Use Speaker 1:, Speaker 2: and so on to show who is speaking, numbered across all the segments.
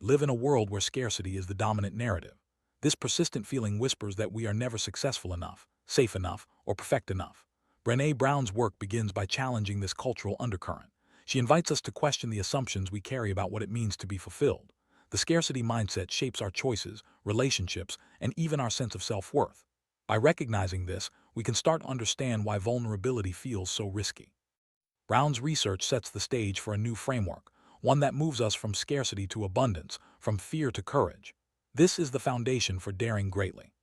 Speaker 1: Live in a world where scarcity is the dominant narrative. This persistent feeling whispers that we are never successful enough, safe enough, or perfect enough. Brené Brown's work begins by challenging this cultural undercurrent. She invites us to question the assumptions we carry about what it means to be fulfilled. The scarcity mindset shapes our choices, relationships, and even our sense of self-worth. By recognizing this, we can start to understand why vulnerability feels so risky. Brown's research sets the stage for a new framework, one that moves us from scarcity to abundance, from fear to courage. This is the foundation for daring greatly.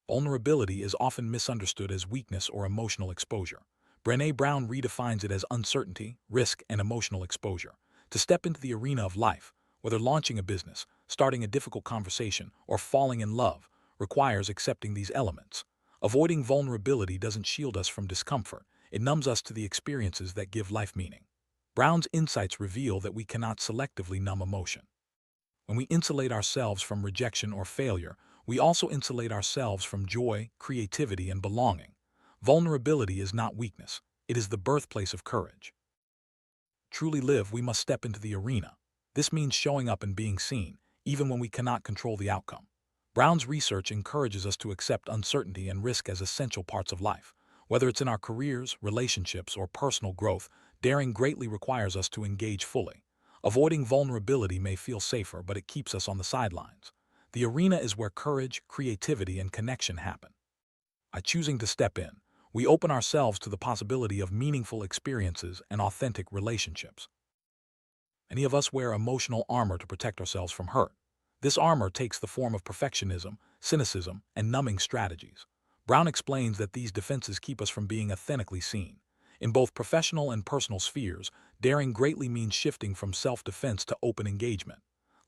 Speaker 1: Vulnerability is often misunderstood as weakness or emotional exposure. Brené Brown redefines it as uncertainty, risk, and emotional exposure. To step into the arena of life, whether launching a business, starting a difficult conversation, or falling in love, requires accepting these elements. Avoiding vulnerability doesn't shield us from discomfort, it numbs us to the experiences that give life meaning. Brown's insights reveal that we cannot selectively numb emotion. When we insulate ourselves from rejection or failure, we also insulate ourselves from joy, creativity, and belonging. Vulnerability is not weakness, it is the birthplace of courage. Truly live, we must step into the arena. This means showing up and being seen, even when we cannot control the outcome. Brown's research encourages us to accept uncertainty and risk as essential parts of life. Whether it's in our careers, relationships, or personal growth, daring greatly requires us to engage fully. Avoiding vulnerability may feel safer, but it keeps us on the sidelines. The arena is where courage, creativity, and connection happen. By choosing to step in, we open ourselves to the possibility of meaningful experiences and authentic relationships. Many of us wear emotional armor to protect ourselves from hurt. This armor takes the form of perfectionism, cynicism, and numbing strategies. Brown explains that these defenses keep us from being authentically seen. In both professional and personal spheres, daring greatly means shifting from self-defense to open engagement.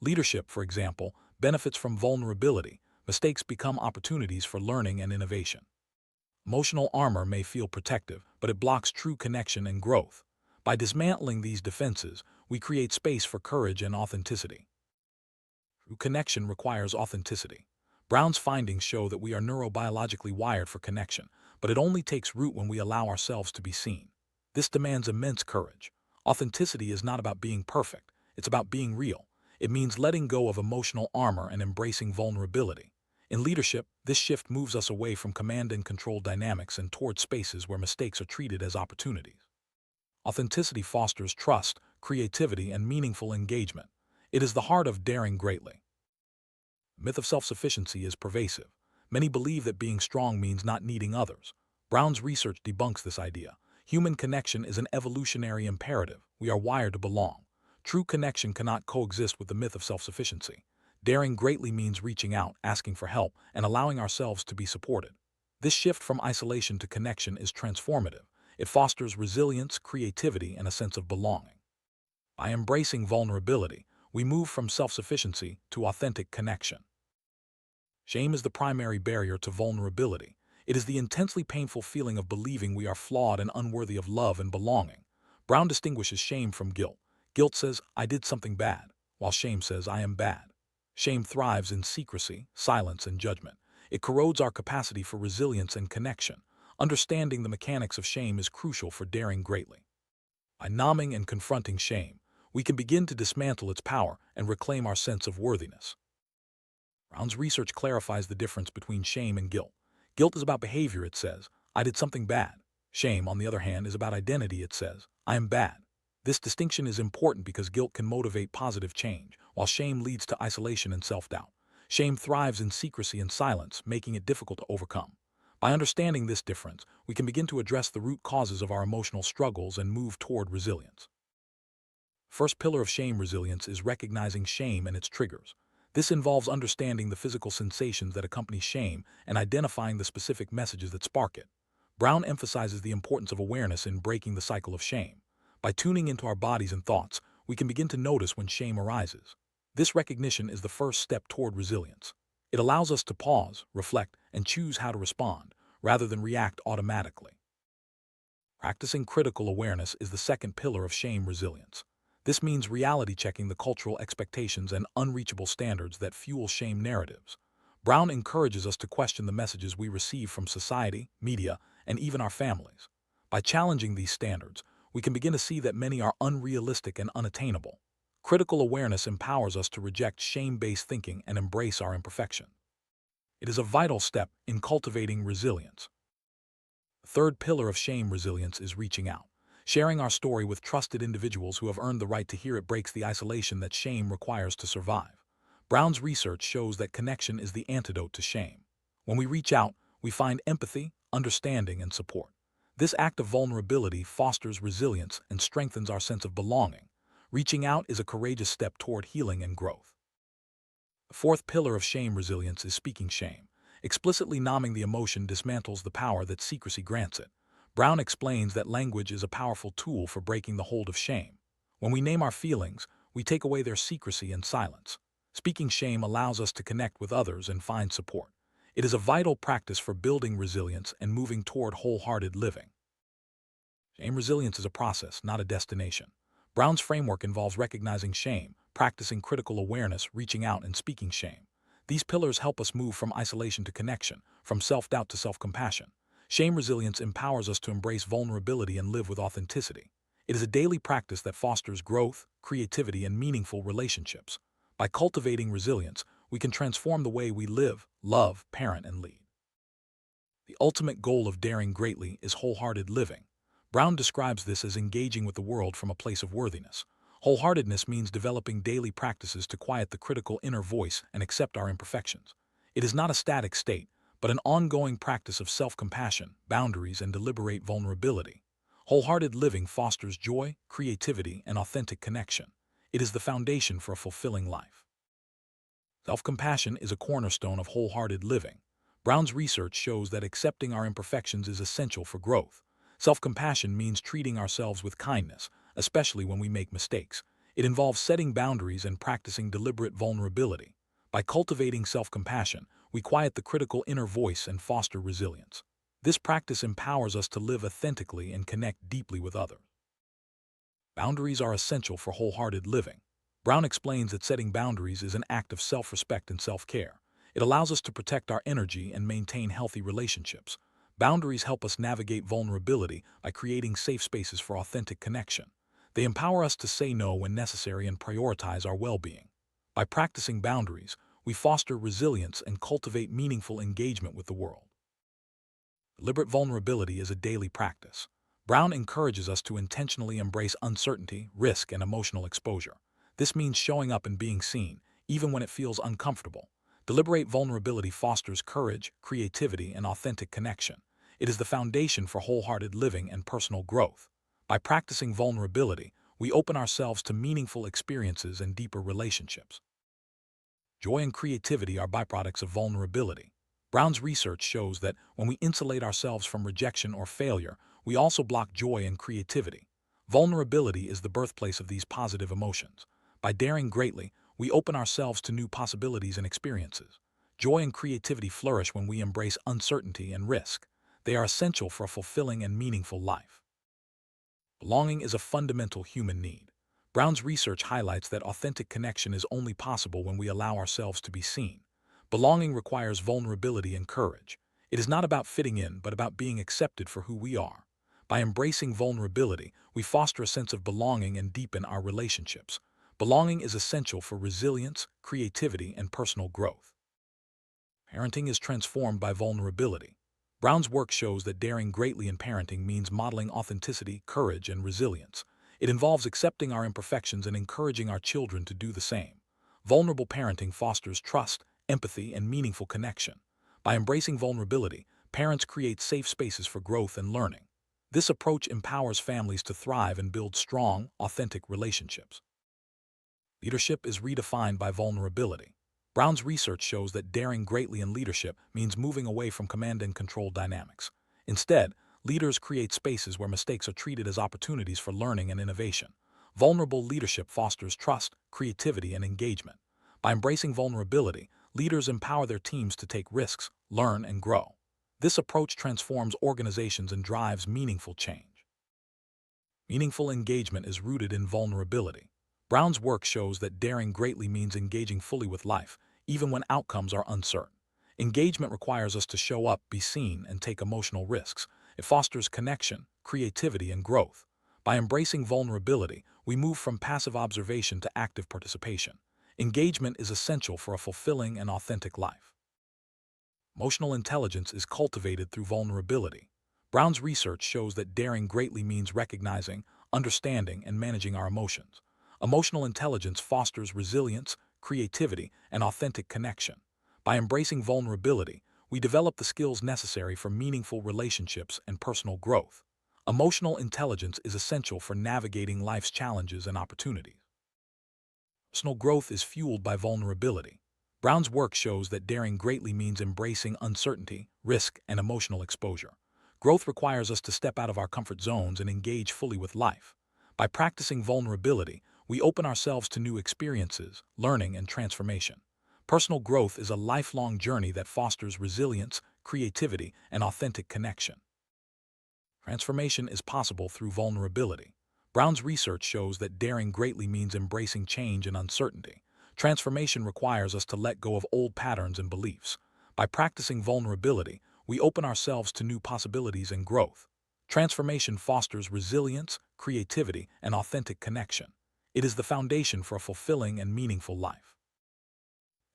Speaker 1: Leadership, for example, benefits from vulnerability. Mistakes become opportunities for learning and innovation. Emotional armor may feel protective, but it blocks true connection and growth. By dismantling these defenses, we create space for courage and authenticity. True connection requires authenticity. Brown's findings show that we are neurobiologically wired for connection, but it only takes root when we allow ourselves to be seen. This demands immense courage. Authenticity is not about being perfect, it's about being real. It means letting go of emotional armor and embracing vulnerability. In leadership, this shift moves us away from command and control dynamics and toward spaces where mistakes are treated as opportunities. Authenticity fosters trust, creativity, and meaningful engagement. It is the heart of daring greatly. The myth of self-sufficiency is pervasive. Many believe that being strong means not needing others. Brown's research debunks this idea. Human connection is an evolutionary imperative. We are wired to belong. True connection cannot coexist with the myth of self-sufficiency. Daring greatly means reaching out, asking for help, and allowing ourselves to be supported. This shift from isolation to connection is transformative. It fosters resilience, creativity, and a sense of belonging. By embracing vulnerability, we move from self-sufficiency to authentic connection. Shame is the primary barrier to vulnerability. It is the intensely painful feeling of believing we are flawed and unworthy of love and belonging. Brown distinguishes shame from guilt. Guilt says, I did something bad, while shame says, I am bad. Shame thrives in secrecy, silence, and judgment. It corrodes our capacity for resilience and connection. Understanding the mechanics of shame is crucial for daring greatly. By numbing and confronting shame, we can begin to dismantle its power and reclaim our sense of worthiness. Brown's research clarifies the difference between shame and guilt. Guilt is about behavior, it says, I did something bad. Shame, on the other hand, is about identity, it says, I am bad. This distinction is important because guilt can motivate positive change, while shame leads to isolation and self-doubt. Shame thrives in secrecy and silence, making it difficult to overcome. By understanding this difference, we can begin to address the root causes of our emotional struggles and move toward resilience. First pillar of shame resilience is recognizing shame and its triggers. This involves understanding the physical sensations that accompany shame and identifying the specific messages that spark it. Brown emphasizes the importance of awareness in breaking the cycle of shame. By tuning into our bodies and thoughts, we can begin to notice when shame arises. This recognition is the first step toward resilience. It allows us to pause, reflect, and choose how to respond, rather than react automatically. Practicing critical awareness is the second pillar of shame resilience. This means reality checking the cultural expectations and unreachable standards that fuel shame narratives. Brown encourages us to question the messages we receive from society, media, and even our families. By challenging these standards, we can begin to see that many are unrealistic and unattainable. Critical awareness empowers us to reject shame-based thinking and embrace our imperfection. It is a vital step in cultivating resilience. The third pillar of shame resilience is reaching out. Sharing our story with trusted individuals who have earned the right to hear it breaks the isolation that shame requires to survive. Brown's research shows that connection is the antidote to shame. When we reach out, we find empathy, understanding, and support. This act of vulnerability fosters resilience and strengthens our sense of belonging. Reaching out is a courageous step toward healing and growth. The fourth pillar of shame resilience is speaking shame. Explicitly naming the emotion dismantles the power that secrecy grants it. Brown explains that language is a powerful tool for breaking the hold of shame. When we name our feelings, we take away their secrecy and silence. Speaking shame allows us to connect with others and find support. It is a vital practice for building resilience and moving toward wholehearted living. Shame resilience is a process, not a destination. Brown's framework involves recognizing shame, practicing critical awareness, reaching out, and speaking shame. These pillars help us move from isolation to connection, from self-doubt to self-compassion. Shame resilience empowers us to embrace vulnerability and live with authenticity. It is a daily practice that fosters growth, creativity, and meaningful relationships. By cultivating resilience, we can transform the way we live, love, parent, and lead. The ultimate goal of daring greatly is wholehearted living. Brown describes this as engaging with the world from a place of worthiness. Wholeheartedness means developing daily practices to quiet the critical inner voice and accept our imperfections. It is not a static state, but an ongoing practice of self-compassion, boundaries, and deliberate vulnerability. Wholehearted living fosters joy, creativity, and authentic connection. It is the foundation for a fulfilling life. Self-compassion is a cornerstone of wholehearted living. Brown's research shows that accepting our imperfections is essential for growth. Self-compassion means treating ourselves with kindness, especially when we make mistakes. It involves setting boundaries and practicing deliberate vulnerability. By cultivating self-compassion, we quiet the critical inner voice and foster resilience. This practice empowers us to live authentically and connect deeply with others. Boundaries are essential for wholehearted living. Brown explains that setting boundaries is an act of self-respect and self-care. It allows us to protect our energy and maintain healthy relationships. Boundaries help us navigate vulnerability by creating safe spaces for authentic connection. They empower us to say no when necessary and prioritize our well-being. By practicing boundaries, we foster resilience and cultivate meaningful engagement with the world. Deliberate vulnerability is a daily practice. Brown encourages us to intentionally embrace uncertainty, risk, and emotional exposure. This means showing up and being seen, even when it feels uncomfortable. Deliberate vulnerability fosters courage, creativity, and authentic connection. It is the foundation for wholehearted living and personal growth. By practicing vulnerability, we open ourselves to meaningful experiences and deeper relationships. Joy and creativity are byproducts of vulnerability. Brown's research shows that when we insulate ourselves from rejection or failure, we also block joy and creativity. Vulnerability is the birthplace of these positive emotions. By daring greatly, we open ourselves to new possibilities and experiences. Joy and creativity flourish when we embrace uncertainty and risk. They are essential for a fulfilling and meaningful life. Belonging is a fundamental human need. Brown's research highlights that authentic connection is only possible when we allow ourselves to be seen. Belonging requires vulnerability and courage. It is not about fitting in, but about being accepted for who we are. By embracing vulnerability, we foster a sense of belonging and deepen our relationships. Belonging is essential for resilience, creativity, and personal growth. Parenting is transformed by vulnerability. Brown's work shows that daring greatly in parenting means modeling authenticity, courage, and resilience. It involves accepting our imperfections and encouraging our children to do the same. Vulnerable parenting fosters trust, empathy, and meaningful connection. By embracing vulnerability, parents create safe spaces for growth and learning. This approach empowers families to thrive and build strong, authentic relationships. Leadership is redefined by vulnerability. Brown's research shows that daring greatly in leadership means moving away from command and control dynamics. Instead, leaders create spaces where mistakes are treated as opportunities for learning and innovation. Vulnerable leadership fosters trust, creativity, and engagement. By embracing vulnerability, leaders empower their teams to take risks, learn, and grow. This approach transforms organizations and drives meaningful change. Meaningful engagement is rooted in vulnerability. Brown's work shows that daring greatly means engaging fully with life, even when outcomes are uncertain. Engagement requires us to show up, be seen, and take emotional risks. It fosters connection, creativity, and growth. By embracing vulnerability, we move from passive observation to active participation. Engagement is essential for a fulfilling and authentic life. Emotional intelligence is cultivated through vulnerability. Brown's research shows that daring greatly means recognizing, understanding, and managing our emotions. Emotional intelligence fosters resilience, creativity, and authentic connection. By embracing vulnerability, we develop the skills necessary for meaningful relationships and personal growth. Emotional intelligence is essential for navigating life's challenges and opportunities. Personal growth is fueled by vulnerability. Brown's work shows that daring greatly means embracing uncertainty, risk, and emotional exposure. Growth requires us to step out of our comfort zones and engage fully with life. By practicing vulnerability, we open ourselves to new experiences, learning, and transformation. Personal growth is a lifelong journey that fosters resilience, creativity, and authentic connection. Transformation is possible through vulnerability. Brown's research shows that daring greatly means embracing change and uncertainty. Transformation requires us to let go of old patterns and beliefs. By practicing vulnerability, we open ourselves to new possibilities and growth. Transformation fosters resilience, creativity, and authentic connection. It is the foundation for a fulfilling and meaningful life.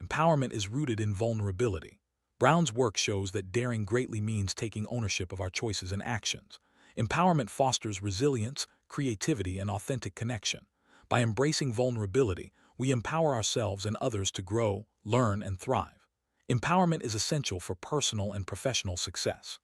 Speaker 1: Empowerment is rooted in vulnerability. Brown's work shows that daring greatly means taking ownership of our choices and actions. Empowerment fosters resilience, creativity, and authentic connection. By embracing vulnerability, we empower ourselves and others to grow, learn, and thrive. Empowerment is essential for personal and professional success.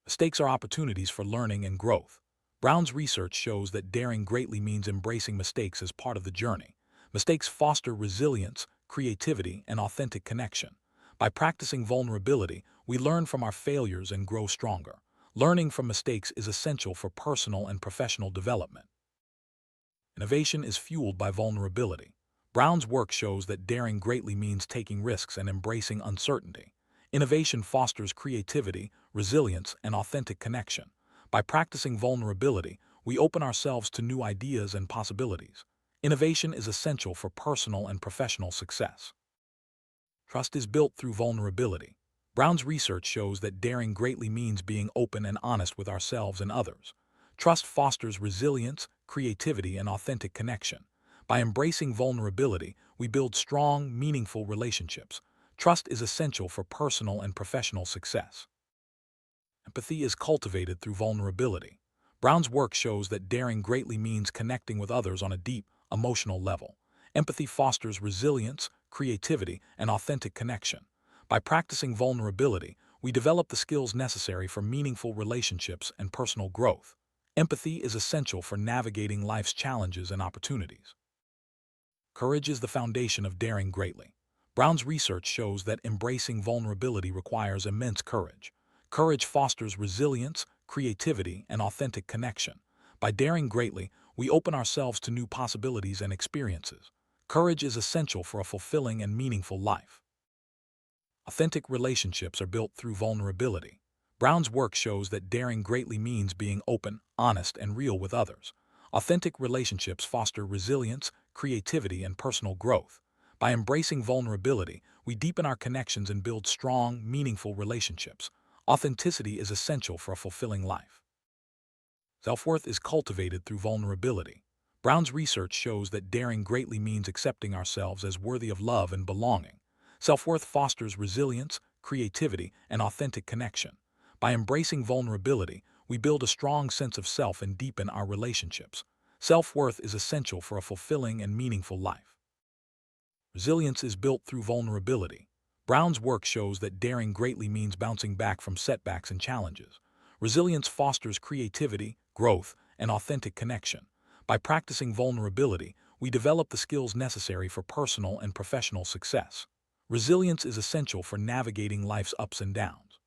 Speaker 1: Mistakes are opportunities for learning and growth. Brown's research shows that daring greatly means embracing mistakes as part of the journey. Mistakes foster resilience, creativity, and authentic connection. By practicing vulnerability, we learn from our failures and grow stronger. Learning from mistakes is essential for personal and professional development. Innovation is fueled by vulnerability. Brown's work shows that daring greatly means taking risks and embracing uncertainty. Innovation fosters creativity, resilience, and authentic connection. By practicing vulnerability, we open ourselves to new ideas and possibilities. Innovation is essential for personal and professional success. Trust is built through vulnerability. Brown's research shows that daring greatly means being open and honest with ourselves and others. Trust fosters resilience, creativity, and authentic connection. By embracing vulnerability, we build strong, meaningful relationships. Trust is essential for personal and professional success. Empathy is cultivated through vulnerability. Brown's work shows that daring greatly means connecting with others on a deep, emotional level. Empathy fosters resilience, creativity, and authentic connection. By practicing vulnerability, we develop the skills necessary for meaningful relationships and personal growth. Empathy is essential for navigating life's challenges and opportunities. Courage is the foundation of daring greatly. Brown's research shows that embracing vulnerability requires immense courage. Courage fosters resilience, creativity, and authentic connection. By daring greatly, we open ourselves to new possibilities and experiences. Courage is essential for a fulfilling and meaningful life. Authentic relationships are built through vulnerability. Brown's work shows that daring greatly means being open, honest, and real with others. Authentic relationships foster resilience, creativity, and personal growth. By embracing vulnerability, we deepen our connections and build strong, meaningful relationships. Authenticity is essential for a fulfilling life. Self-worth is cultivated through vulnerability. Brown's research shows that daring greatly means accepting ourselves as worthy of love and belonging. Self-worth fosters resilience, creativity, and authentic connection. By embracing vulnerability, we build a strong sense of self and deepen our relationships. Self-worth is essential for a fulfilling and meaningful life. Resilience is built through vulnerability. Brown's work shows that daring greatly means bouncing back from setbacks and challenges. Resilience fosters creativity, growth, and authentic connection. By practicing vulnerability, we develop the skills necessary for personal and professional success. Resilience is essential for navigating life's ups and downs.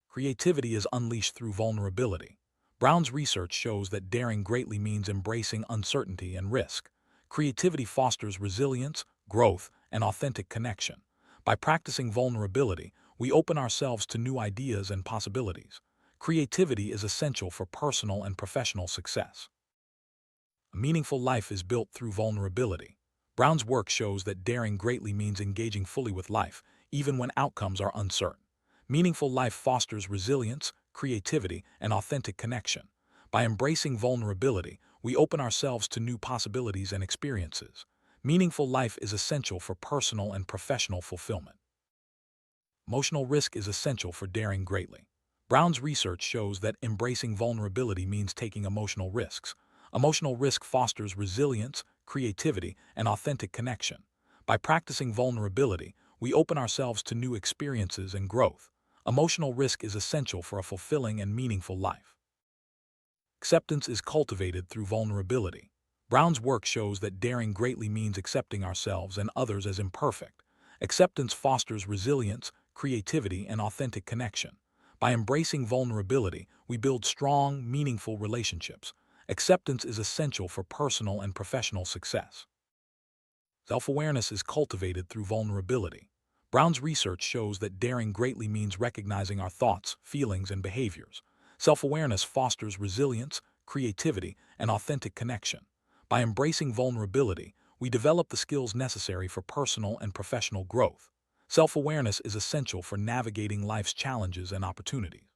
Speaker 1: Creativity is unleashed through vulnerability. Brown's research shows that daring greatly means embracing uncertainty and risk. Creativity fosters resilience, growth, and authentic connection. By practicing vulnerability, we open ourselves to new ideas and possibilities. Creativity is essential for personal and professional success. A meaningful life is built through vulnerability. Brown's work shows that daring greatly means engaging fully with life, even when outcomes are uncertain. Meaningful life fosters resilience, creativity, and authentic connection. By embracing vulnerability, we open ourselves to new possibilities and experiences. Meaningful life is essential for personal and professional fulfillment. Emotional risk is essential for daring greatly. Brown's research shows that embracing vulnerability means taking emotional risks. Emotional risk fosters resilience, creativity, and authentic connection. By practicing vulnerability, we open ourselves to new experiences and growth. Emotional risk is essential for a fulfilling and meaningful life. Acceptance is cultivated through vulnerability. Brown's work shows that daring greatly means accepting ourselves and others as imperfect. Acceptance fosters resilience, creativity, and authentic connection. By embracing vulnerability, we build strong, meaningful relationships. Acceptance is essential for personal and professional success. Self-awareness is cultivated through vulnerability. Brown's research shows that daring greatly means recognizing our thoughts, feelings, and behaviors. Self-awareness fosters resilience, creativity, and authentic connection. By embracing vulnerability, we develop the skills necessary for personal and professional growth. Self-awareness is essential for navigating life's challenges and opportunities.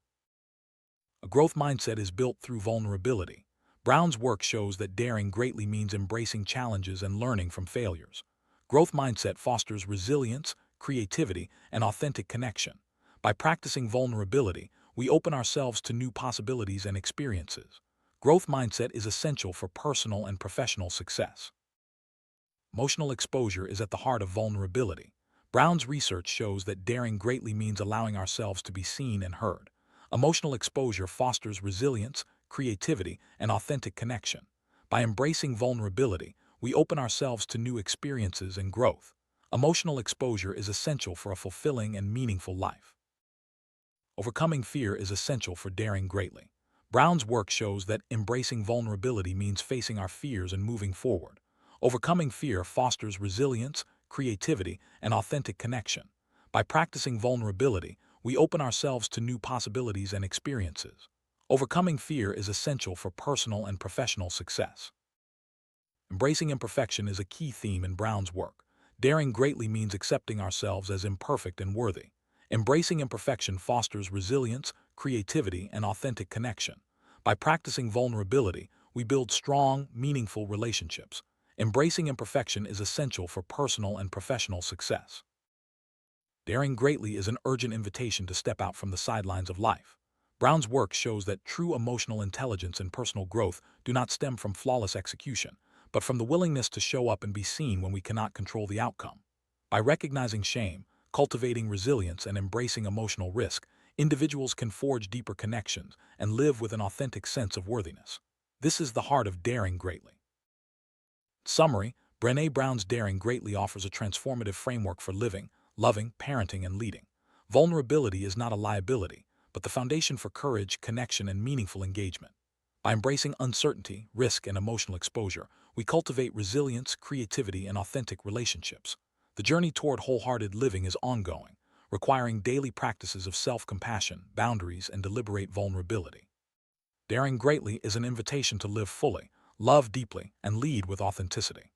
Speaker 1: A growth mindset is built through vulnerability. Brown's work shows that daring greatly means embracing challenges and learning from failures. Growth mindset fosters resilience, creativity, and authentic connection. By practicing vulnerability, we open ourselves to new possibilities and experiences. Growth mindset is essential for personal and professional success. Emotional exposure is at the heart of vulnerability. Brown's research shows that daring greatly means allowing ourselves to be seen and heard. Emotional exposure fosters resilience, creativity, and authentic connection. By embracing vulnerability, we open ourselves to new experiences and growth. Emotional exposure is essential for a fulfilling and meaningful life. Overcoming fear is essential for daring greatly. Brown's work shows that embracing vulnerability means facing our fears and moving forward. Overcoming fear fosters resilience, creativity, and authentic connection. By practicing vulnerability, we open ourselves to new possibilities and experiences. Overcoming fear is essential for personal and professional success. Embracing imperfection is a key theme in Brown's work. Daring greatly means accepting ourselves as imperfect and worthy. Embracing imperfection fosters resilience, creativity, and authentic connection. By practicing vulnerability, we build strong, meaningful relationships. Embracing imperfection is essential for personal and professional success. Daring greatly is an urgent invitation to step out from the sidelines of life. Brown's work shows that true emotional intelligence and personal growth do not stem from flawless execution, but from the willingness to show up and be seen when we cannot control the outcome. By recognizing shame, cultivating resilience, and embracing emotional risk, individuals can forge deeper connections and live with an authentic sense of worthiness. This is the heart of daring greatly. Summary: Brené Brown's Daring Greatly offers a transformative framework for living, loving, parenting, and leading. Vulnerability is not a liability, but the foundation for courage, connection, and meaningful engagement. By embracing uncertainty, risk, and emotional exposure, we cultivate resilience, creativity, and authentic relationships. The journey toward wholehearted living is ongoing, requiring daily practices of self-compassion, boundaries, and deliberate vulnerability. Daring Greatly is an invitation to live fully, love deeply, and lead with authenticity.